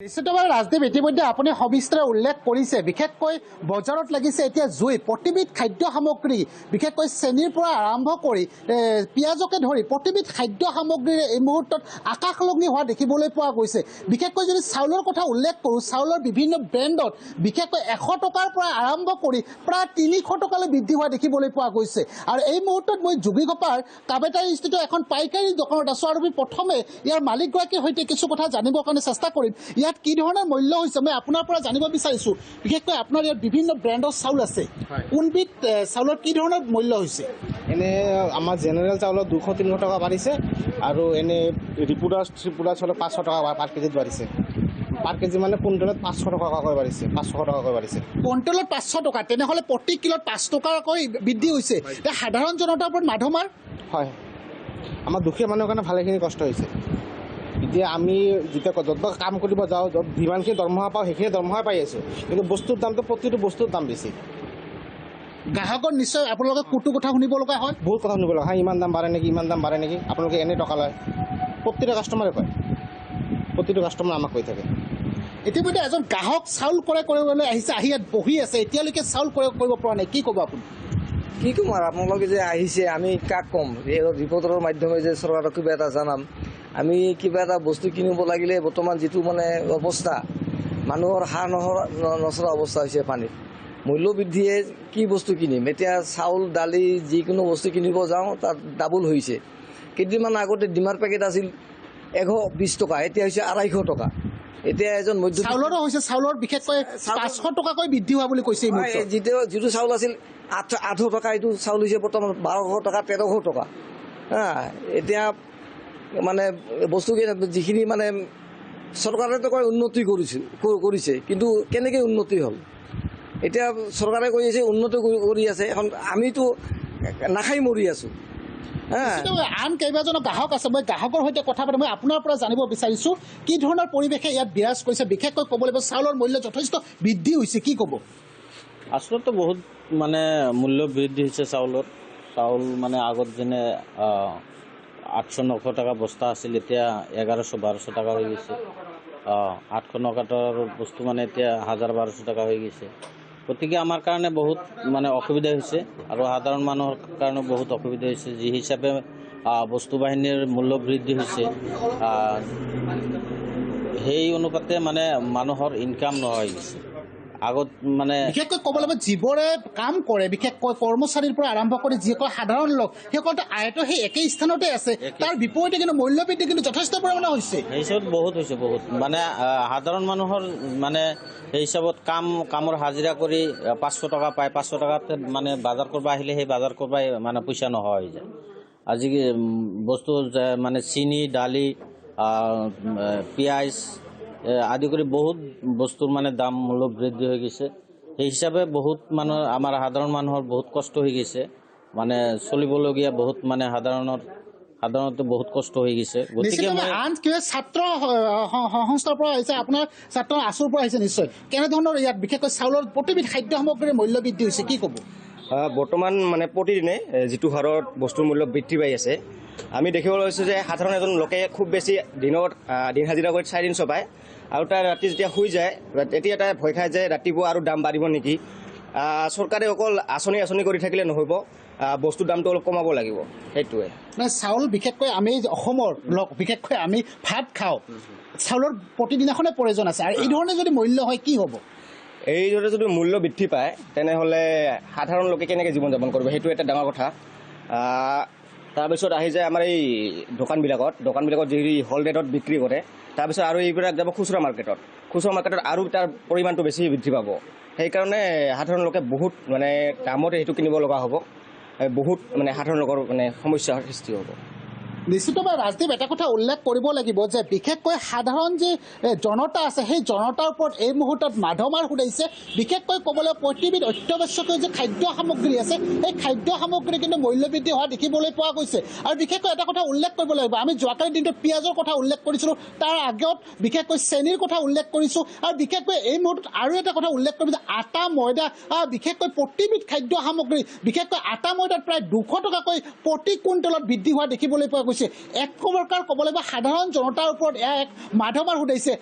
নিশ্চিতভাৱে ৰাজদীপ ইতিমধ্যে আপুনি সবিস্তাৰে উল্লেখ কৰিছে বিশেষকৈ বজাৰত লাগিছে এতিয়া জুই প্ৰতিবিধ খাদ্য সামগ্ৰী বিশেষকৈ চেনিৰ পৰা আৰম্ভ কৰি পিঁয়াজকে ধৰি প্ৰতিবিধ খাদ্য সামগ্ৰীৰে এই মুহূৰ্তত আকাশলংঘী হোৱা দেখিবলৈ পোৱা গৈছে। বিশেষকৈ যদি চাউলৰ কথা উল্লেখ কৰোঁ, চাউলৰ বিভিন্ন ব্ৰেণ্ডত বিশেষকৈ 100 টকাৰ পৰা আৰম্ভ কৰি প্ৰায় 300 টকালৈ বৃদ্ধি হোৱা দেখিবলৈ পোৱা গৈছে। আৰু এই মুহূৰ্তত মই যোগীঘোপাৰ কাবেটাৰীস্থিত এখন পাইকাৰী দোকানত আছোঁ আৰু আমি প্ৰথমে ইয়াৰ মালিকগৰাকীৰ সৈতে কিছু কথা জানিবৰ কাৰণে চেষ্টা কৰিম। ইয়াত কি ধৰণৰ মূল্য হৈছে মই আপোনাৰ পৰা জানিব বিচাৰিছোঁ। বিশেষকৈ আপোনাৰ ইয়াত বিভিন্ন ব্ৰেণ্ডৰ চাউল আছে, কোনবিধ চাউলৰ কি ধৰণৰ মূল্য হৈছে? এনে আমাৰ জেনেৰেল চাউলত 200-300 টকা বাঢ়িছে আৰু এনে ত্ৰিপুৰা চাউলত 500 টকা পাৰ কেজিত বাঢ়িছে। পাৰ কেজি মানে কুইণ্টলত 500 টকাকৈ বাঢ়িছে, 500 টকাকৈ বাঢ়িছে। কুইণ্টলত 500 টকা, তেনেহ'লে প্ৰতি কিলোত 5 টকাকৈ বৃদ্ধি হৈছে। এতিয়া সাধাৰণ জনতাৰ ওপৰত মাধমাৰ হয়, আমাৰ দুখীয়া মানুহৰ কাৰণে ভালেখিনি কষ্ট হৈছে। এতিয়া আমি যেতিয়া য'ত কাম কৰিব যাওঁ, য'ত যিমানখিনি দৰমহা পাওঁ সেইখিনি দৰমহাই পাই আছোঁ, কিন্তু বস্তুৰ দামটো প্ৰতিটো বস্তুৰ দাম বেছি। গ্ৰাহকৰ নিশ্চয় আপোনালোকে কোটো কথা শুনিব লগা হয়, বহুত কথা শুনিব লগা হয়, ইমান দাম বাঢ়ে নেকি, ইমান দাম বাঢ়ে নেকি, আপোনালোকে এনেই টকা লয়। প্ৰতিটো কাষ্টমাৰে কয়, প্ৰতিটো কাষ্টমাৰ আমাক কৈ থাকে। ইতিমধ্যে এজন গ্ৰাহক চাউল ক্ৰয় কৰিবলৈ আহিছে, আহি ইয়াত বহি আছে, এতিয়ালৈকে চাউল ক্ৰয় কৰিব পৰা নাই, কি ক'ব আপুনি? কি ক'ম আৰু আপোনালোকে যে আহিছে, আমি কাক ক'ম? এই ৰিপৰ্টাৰৰ মাধ্যমে যে চৰকাৰক কিবা এটা জনাম। আমি কিবা এটা বস্তু কিনিব লাগিলে বৰ্তমান যিটো মানে অৱস্থা, মানুহৰ হাড় নচৰা অৱস্থা হৈছে পানীত। মূল্য বৃদ্ধিয়ে কি বস্তু কিনিম? এতিয়া চাউল দালি যিকোনো বস্তু কিনিব যাওঁ তাত ডাবল হৈছে। কেইদিনমান আগতে ডিমাৰ পেকেট আছিল 120 টকা, এতিয়া হৈছে 250 টকা। এতিয়া এজন চাউলৰো হৈছে, চাউলৰ বিশেষকৈ 500 টকাকৈ বৃদ্ধি হোৱা বুলি কৈছে। যিটো চাউল আছিল 800 টকা, এইটো চাউল হৈছে বৰ্তমান 1200 টকা, 1300 টকা। এতিয়া মানে বস্তুকেইটা যিখিনি মানে চৰকাৰেতো কয় উন্নতি কৰিছে, কিন্তু কেনেকৈ উন্নতি হ'ল? এতিয়া চৰকাৰে কৈ আছে উন্নতি কৰি আছে, এখন আমিতো নাখাই মৰি আছোঁ। আন কেইবাজনো গ্ৰাহক আছে, মই গ্ৰাহকৰ সৈতে কথা পাতি মই আপোনাৰ পৰা জানিব বিচাৰিছোঁ কি ধৰণৰ পৰিৱেশে ইয়াত বিৰাজ কৰিছে। বিশেষকৈ ক'ব লাগিব চাউলৰ মূল্য যথেষ্ট বৃদ্ধি হৈছে, কি ক'ব? আচলতে বহুত মানে মূল্য বৃদ্ধি হৈছে চাউলৰ। চাউল মানে আগত যেনে 800-900 টকা বস্তা আছিল, এতিয়া 1100-1200 টকা হৈ গৈছে। 800-900 টকাৰ বস্তু মানে এতিয়া 1000-1200 টকা হৈ গৈছে। গতিকে আমাৰ কাৰণে বহুত মানে অসুবিধা হৈছে আৰু সাধাৰণ মানুহৰ কাৰণে বহুত অসুবিধা হৈছে। যি হিচাপে বস্তু বাহিনীৰ মূল্য বৃদ্ধি হৈছে, সেই অনুপাতে মানে মানুহৰ ইনকাম নোহোৱা হৈ গৈছে। আগত মানে বিশেষকৈ ক'ব লাগিব যিবোৰে কাম কৰে, বিশেষকৈ কৰ্মচাৰীৰ পৰা আৰম্ভ কৰি যিসকল সাধাৰণ লোক, সেইসকলতো আয়তো সেই একেই স্থানতে আছে, তাৰ বিপৰীতে কিন্তু মূল্য বৃদ্ধি কিন্তু যথেষ্ট পৰিমাণে হৈছে। সেই হিচাপত বহুত হৈছে, বহুত মানে সাধাৰণ মানুহৰ মানে সেই হিচাপত কামৰ হাজিৰা কৰি 500 টকা পায়, 500 টকাত মানে বজাৰ কৰিব আহিলে সেই বজাৰ কৰিব মানে পইচা নোহোৱা হৈ যায়। আজি বস্তু মানে চেনি, দালি, পিঁয়াজ আদি কৰি বহুত বস্তুৰ মানে দাম মূল্য বৃদ্ধি হৈ গৈছে। সেই হিচাপে বহুত মানুহ আমাৰ সাধাৰণ মানুহৰ বহুত কষ্ট হৈ গৈছে, মানে চলিবলগীয়া বহুত মানে সাধাৰণতে বহুত কষ্ট হৈ গৈছে। গতিকে আন কিবা ছাত্ৰ সংস্থাৰ পৰা আহিছে, আপোনাৰ ছাত্ৰ আছুৰ পৰা আহিছে নিশ্চয়, কেনেধৰণৰ ইয়াত বিশেষকৈ চাউলৰ প্ৰতিবিধ খাদ্য সামগ্ৰীৰ মূল্য বৃদ্ধি হৈছে, কি ক'ব? বৰ্তমান মানে প্ৰতিদিনে যিটো হাৰত বস্তুৰ মূল্য বৃদ্ধি পাই আছে, আমি দেখিবলৈ পাইছোঁ যে সাধাৰণ এজন লোকে খুব বেছি দিন হাজিৰা কৰি 4-300 পায়, আৰু তাৰ ৰাতি যেতিয়া শুই যায় তেতিয়া তাই ভয় খায় যে ৰাতিপুৱা আৰু দাম বাঢ়িব নেকি। চৰকাৰে অকল আঁচনি কৰি থাকিলে নহ'ব, বস্তুৰ দামটো অলপ কমাব লাগিব, সেইটোৱে। মানে চাউল বিশেষকৈ আমি অসমৰ লোক, বিশেষকৈ আমি ভাত খাওঁ, চাউলৰ প্ৰতিদিনাখনে প্ৰয়োজন আছে, আৰু এই ধৰণে যদি মূল্য হয় কি হ'ব? এইদৰে যদি মূল্য বৃদ্ধি পায় তেনেহ'লে সাধাৰণ লোকে কেনেকৈ জীৱন যাপন কৰিব, সেইটো এটা ডাঙৰ কথা। তাৰপিছত আহি যায় আমাৰ এই দোকানবিলাকত যি হোল ৰেটত বিক্ৰী কৰে, তাৰপিছত আৰু এইবিলাক যাব খুচুৰা মাৰ্কেটত আৰু তাৰ পৰিমাণটো বেছি বৃদ্ধি পাব। সেইকাৰণে সাধাৰণ লোকে বহুত মানে দামতে সেইটো কিনিব লগা হ'ব, বহুত মানে সাধাৰণ লোকৰ মানে সমস্যাৰ সৃষ্টি হ'ব। নিশ্চিতভাৱে ৰাজদীপ এটা কথা উল্লেখ কৰিব লাগিব যে বিশেষকৈ সাধাৰণ যি জনতা আছে, সেই জনতাৰ ওপৰত এই মুহূৰ্তত মাধমাৰ সুধাইছে। বিশেষকৈ ক'বলৈ প্ৰতিবিধ অত্যাৱশ্যকীয় যে খাদ্য সামগ্ৰী আছে, সেই খাদ্য সামগ্ৰী কিন্তু মূল্য বৃদ্ধি হোৱা দেখিবলৈ পোৱা গৈছে। আৰু বিশেষকৈ এটা কথা উল্লেখ কৰিব লাগিব, আমি যোৱাকালি দিনটোত পিঁয়াজৰ কথা উল্লেখ কৰিছিলোঁ, তাৰ আগত বিশেষকৈ চেনিৰ কথা উল্লেখ কৰিছোঁ, আৰু বিশেষকৈ এই মুহূৰ্তত আৰু এটা কথা উল্লেখ কৰিব যে আটা, ময়দা, বিশেষকৈ প্ৰতিবিধ খাদ্য সামগ্ৰী, বিশেষকৈ আটা ময়দাত প্ৰায় 200 টকাকৈ প্ৰতি কুইণ্টলত বৃদ্ধি হোৱা দেখিবলৈ পোৱা গৈছে। এক প্ৰকাৰ ক'ব লাগিব সাধাৰণ জনতাৰ ওপৰত এক মাধমাৰ সুধাইছে।